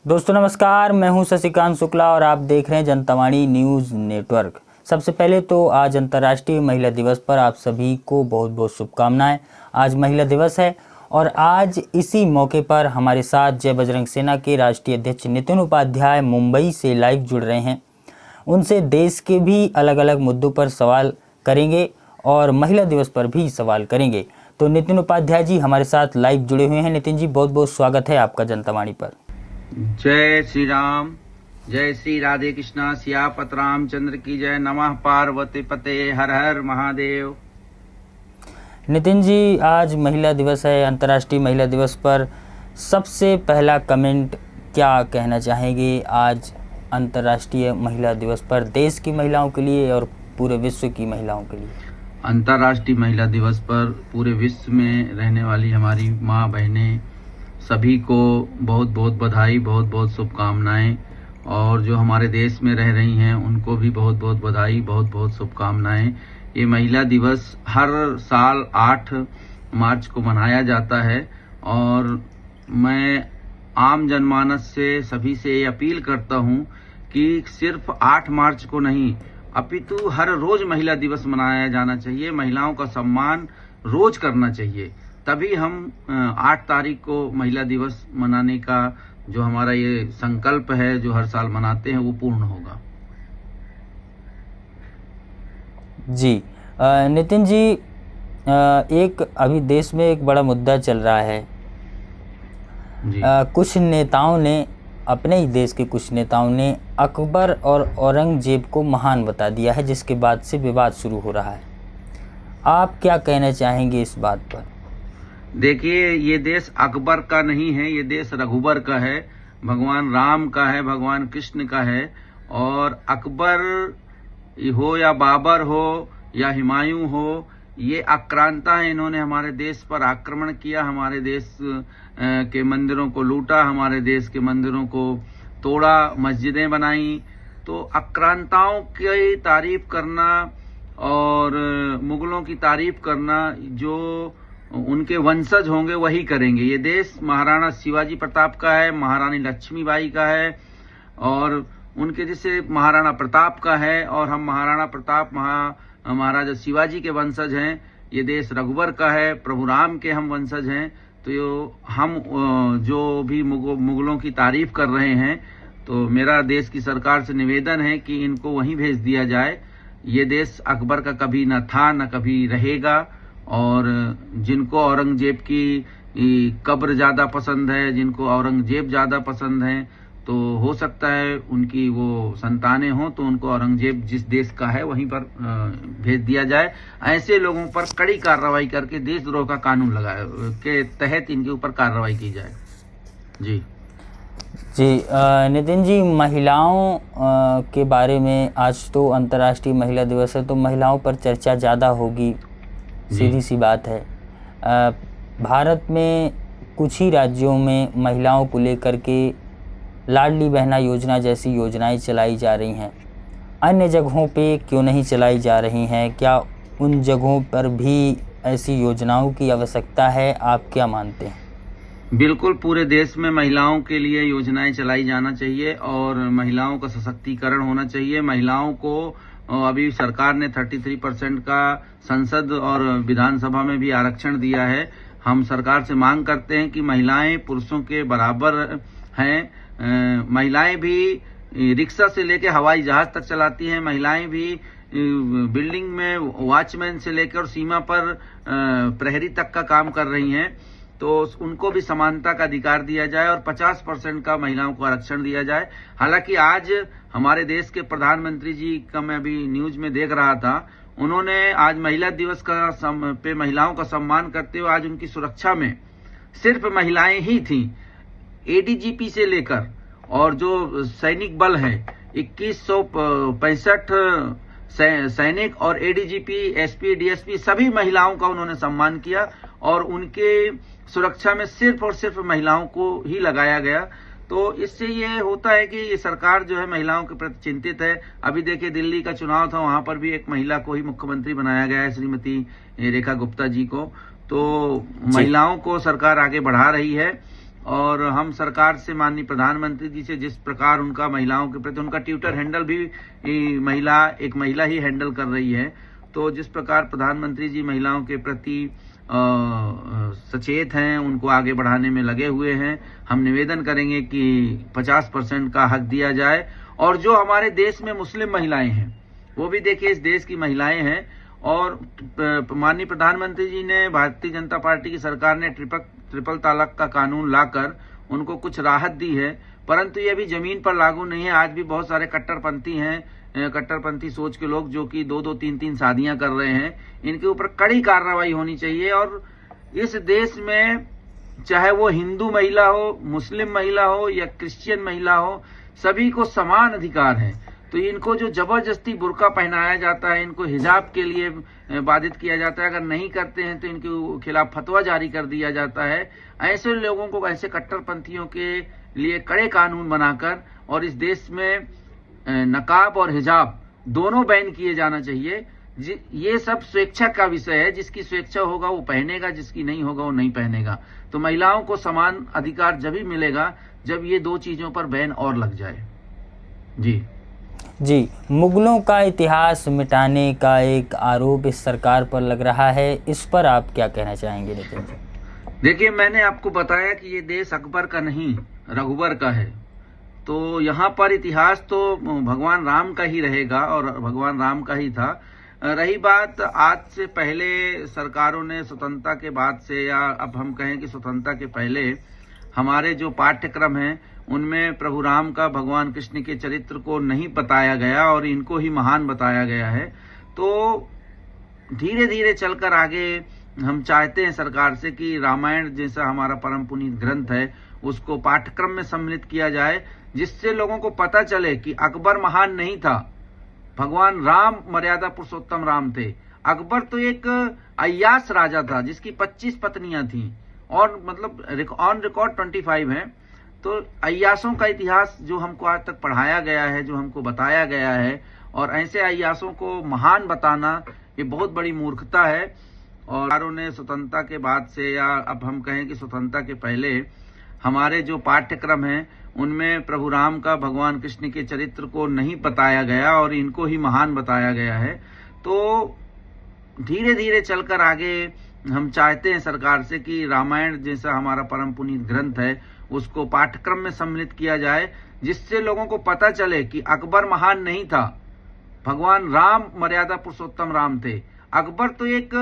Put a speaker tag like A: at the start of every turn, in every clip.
A: दोस्तों नमस्कार, मैं हूं शशिकांत शुक्ला और आप देख रहे हैं जनतावाणी न्यूज़ नेटवर्क। सबसे पहले तो आज अंतर्राष्ट्रीय महिला दिवस पर आप सभी को बहुत बहुत शुभकामनाएं। आज महिला दिवस है और आज इसी मौके पर हमारे साथ जय बजरंग सेना के राष्ट्रीय अध्यक्ष नितिन उपाध्याय मुंबई से लाइव जुड़ रहे हैं। उनसे देश के भी अलग अलग मुद्दों पर सवाल करेंगे और महिला दिवस पर भी सवाल करेंगे। तो नितिन उपाध्याय जी हमारे साथ लाइव जुड़े हुए हैं। नितिन जी बहुत बहुत स्वागत है आपका जनतावाणी पर।
B: जय श्री राम, जय श्री राधे कृष्णा, सियापत रामचंद्र की जय। नमः पार्वती पते, हर हर महादेव।
A: नितिन जी आज महिला दिवस है, अंतर्राष्ट्रीय महिला दिवस पर सबसे पहला कमेंट क्या कहना चाहेंगे आज अंतर्राष्ट्रीय महिला दिवस पर देश की महिलाओं के लिए और पूरे विश्व की महिलाओं के लिए?
B: अंतर्राष्ट्रीय महिला दिवस पर पूरे विश्व में रहने वाली हमारी माँ बहनें सभी को बहुत बहुत बधाई, बहुत बहुत शुभकामनाएं। और जो हमारे देश में रह रही हैं उनको भी बहुत बहुत बधाई, बहुत बहुत शुभकामनाएं। ये महिला दिवस हर साल 8 मार्च को मनाया जाता है और मैं आम जनमानस से सभी से ये अपील करता हूँ कि सिर्फ 8 मार्च को नहीं अपितु हर रोज महिला दिवस मनाया जाना चाहिए। महिलाओं का सम्मान रोज करना चाहिए, तभी हम 8 तारीख को महिला दिवस मनाने का जो हमारा ये संकल्प है जो हर साल मनाते हैं वो पूर्ण होगा।
A: जी नितिन जी, एक अभी देश में एक बड़ा मुद्दा चल रहा है
B: जी।
A: कुछ नेताओं ने, अपने ही देश के कुछ नेताओं ने अकबर और औरंगजेब को महान बता दिया है, जिसके बाद से विवाद शुरू हो रहा है। आप क्या कहना चाहेंगे इस बात पर?
B: देखिए, ये देश अकबर का नहीं है, ये देश रघुबर का है, भगवान राम का है, भगवान कृष्ण का है। और अकबर हो या बाबर हो या हुमायूं हो, ये आक्रांता है। इन्होंने हमारे देश पर आक्रमण किया, हमारे देश के मंदिरों को लूटा, हमारे देश के मंदिरों को तोड़ा, मस्जिदें बनाई। तो आक्रांताओं की तारीफ करना और मुगलों की तारीफ करना जो उनके वंशज होंगे वही करेंगे। ये देश महाराणा शिवाजी प्रताप का है, महारानी लक्ष्मीबाई का है और उनके जैसे महाराणा प्रताप का है। और हम महाराणा प्रताप महाराजा शिवाजी के वंशज हैं। ये देश रघुबर का है, प्रभु राम के हम वंशज हैं। तो हम जो भी मुगलों की तारीफ कर रहे हैं, तो मेरा देश की सरकार से निवेदन है कि इनको वहीं भेज दिया जाए। ये देश अकबर का कभी न था न कभी रहेगा। और जिनको औरंगजेब की कब्र ज्यादा पसंद है, जिनको औरंगजेब ज्यादा पसंद है, तो हो सकता है उनकी वो संतानें हों तो उनको औरंगजेब जिस देश का है वहीं पर भेज दिया जाए। ऐसे लोगों पर कड़ी कार्रवाई करके देशद्रोह का कानून लगाए के तहत इनके ऊपर कार्रवाई की जाए। जी
A: जी नितिन जी, महिलाओं के बारे में आज तो अंतर्राष्ट्रीय महिला दिवस है, तो महिलाओं पर चर्चा ज़्यादा होगी, सीधी सी बात है। भारत में कुछ ही राज्यों में महिलाओं को लेकर के लाडली बहना योजना जैसी योजनाएं चलाई जा रही हैं, अन्य जगहों पे क्यों नहीं चलाई जा रही हैं? क्या उन जगहों पर भी ऐसी योजनाओं की आवश्यकता है? आप क्या मानते हैं?
B: बिल्कुल, पूरे देश में महिलाओं के लिए योजनाएं चलाई जाना चाहिए और महिलाओं का सशक्तिकरण होना चाहिए। महिलाओं को अभी सरकार ने 33% का संसद और विधानसभा में भी आरक्षण दिया है। हम सरकार से मांग करते हैं कि महिलाएं पुरुषों के बराबर हैं। महिलाएं भी रिक्शा से लेकर हवाई जहाज तक चलाती हैं। महिलाएं भी बिल्डिंग में वॉचमैन से लेकर सीमा पर प्रहरी तक का काम कर रही हैं। तो उनको भी समानता का अधिकार दिया जाए और 50% का महिलाओं को आरक्षण दिया जाए। हालांकि आज हमारे देश के प्रधानमंत्री जी का मैं अभी न्यूज में देख रहा था, उन्होंने आज महिला दिवस पे महिलाओं का सम्मान करते हुए आज उनकी सुरक्षा में सिर्फ महिलाएं ही थीं। एडीजीपी से लेकर और जो सैनिक बल है 2165 सैनिक और एडीजीपी, एसपी, डीएसपी सभी महिलाओं का उन्होंने सम्मान किया और उनके सुरक्षा में सिर्फ और सिर्फ महिलाओं को ही लगाया गया। तो इससे ये होता है कि ये सरकार जो है महिलाओं के प्रति चिंतित है। अभी देखिए, दिल्ली का चुनाव था, वहां पर भी एक महिला को ही मुख्यमंत्री बनाया गया है, श्रीमती रेखा गुप्ता जी को। तो महिलाओं को सरकार आगे बढ़ा रही है और हम सरकार से, माननीय प्रधानमंत्री जी से, जिस प्रकार उनका महिलाओं के प्रति, उनका ट्विटर हैंडल भी एक महिला ही हैंडल कर रही है, तो जिस प्रकार प्रधानमंत्री जी महिलाओं के प्रति सचेत हैं, उनको आगे बढ़ाने में लगे हुए हैं, हम निवेदन करेंगे कि 50% का हक दिया जाए। और जो हमारे देश में मुस्लिम महिलाएं हैं, वो भी देखिए इस देश की महिलाएं हैं, और माननीय प्रधानमंत्री जी ने, भारतीय जनता पार्टी की सरकार ने ट्रिपल तलाक का कानून लाकर उनको कुछ राहत दी है, परंतु ये भी जमीन पर लागू नहीं है। आज भी बहुत सारे कट्टरपंथी हैं, कट्टरपंथी सोच के लोग जो कि 2-2, 3-3 शादियां कर रहे हैं, इनके ऊपर कड़ी कार्रवाई होनी चाहिए। और इस देश में चाहे वो हिंदू महिला हो, मुस्लिम महिला हो या क्रिश्चियन महिला हो, सभी को समान अधिकार है। तो इनको जो जबरदस्ती बुर्का पहनाया जाता है, इनको हिजाब के लिए बाधित किया जाता है, अगर नहीं करते हैं तो इनके खिलाफ फतवा जारी कर दिया जाता है। ऐसे लोगों को, ऐसे कट्टरपंथियों के लिए कड़े कानून बनाकर और इस देश में नकाब और हिजाब दोनों बैन किए जाना चाहिए। ये सब स्वेच्छा का विषय है, जिसकी स्वेच्छा होगा वो पहनेगा, जिसकी नहीं होगा वो नहीं पहनेगा। तो महिलाओं को समान अधिकार जब ही मिलेगा जब ये दो चीजों पर बैन और लग जाए।
A: जी, मुगलों का इतिहास मिटाने का एक आरोप इस सरकार पर लग रहा है, इस पर आप क्या कहना चाहेंगे नितिन जी?
B: देखिए, मैंने आपको बताया कि ये देश अकबर का नहीं, रघुबर का है। तो यहाँ पर इतिहास तो भगवान राम का ही रहेगा और भगवान राम का ही था। रही बात आज से पहले सरकारों ने, स्वतंत्रता के बाद से, या अब हम कहें कि स्वतंत्रता के पहले, हमारे जो पाठ्यक्रम हैं उनमें प्रभु राम का, भगवान कृष्ण के चरित्र को नहीं बताया गया और इनको ही महान बताया गया है। तो धीरे धीरे चलकर आगे हम चाहते हैं सरकार से कि रामायण जैसा हमारा परम पुनीत ग्रंथ है उसको पाठ्यक्रम में सम्मिलित किया जाए, जिससे लोगों को पता चले कि अकबर महान नहीं था, भगवान राम मर्यादा पुरुषोत्तम राम थे। अकबर तो एक अय्यास राजा था जिसकी 25 पत्नियां थीं और मतलब ऑन रिकॉर्ड 25 हैं। तो अय्यासों का इतिहास जो हमको आज तक पढ़ाया गया है, जो हमको बताया गया है, और ऐसे अय्यासों को महान बताना ये बहुत बड़ी मूर्खता है। और सरकारों ने स्वतंत्रता के बाद से, या अब हम कहें कि स्वतंत्रता के पहले, हमारे जो पाठ्यक्रम हैं उनमें प्रभु राम का, भगवान कृष्ण के चरित्र को नहीं बताया गया और इनको ही महान बताया गया है। तो धीरे धीरे चलकर आगे हम चाहते हैं सरकार से कि रामायण जैसा हमारा परम पुनीत ग्रंथ है उसको पाठ्यक्रम में सम्मिलित किया जाए, जिससे लोगों को पता चले कि अकबर महान नहीं था, भगवान राम मर्यादा पुरुषोत्तम राम थे। अकबर तो एक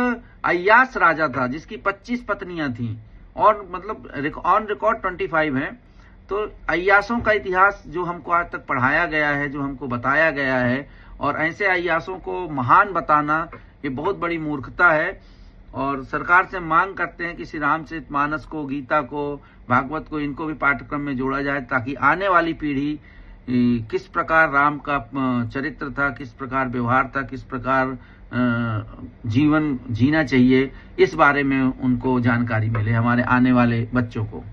B: अय्यास राजा था जिसकी 25 पत्नियां थीं और मतलब ऑन रिकॉर्ड 25 हैं। तो अय्यासों का इतिहास जो हमको आज तक पढ़ाया गया है, जो हमको बताया गया है, और ऐसे अय्यासों को महान बताना ये बहुत बड़ी मूर्खता है। और सरकार से मांग करते हैं कि श्री रामचरितमानस को, गीता को, भागवत को, इनको भी पाठ्यक्रम में जोड़ा जाए, ताकि आने वाली पीढ़ी किस प्रकार राम का चरित्र था, किस प्रकार व्यवहार था, किस प्रकार जीवन जीना चाहिए, इस बारे में उनको जानकारी मिले, हमारे आने वाले बच्चों को।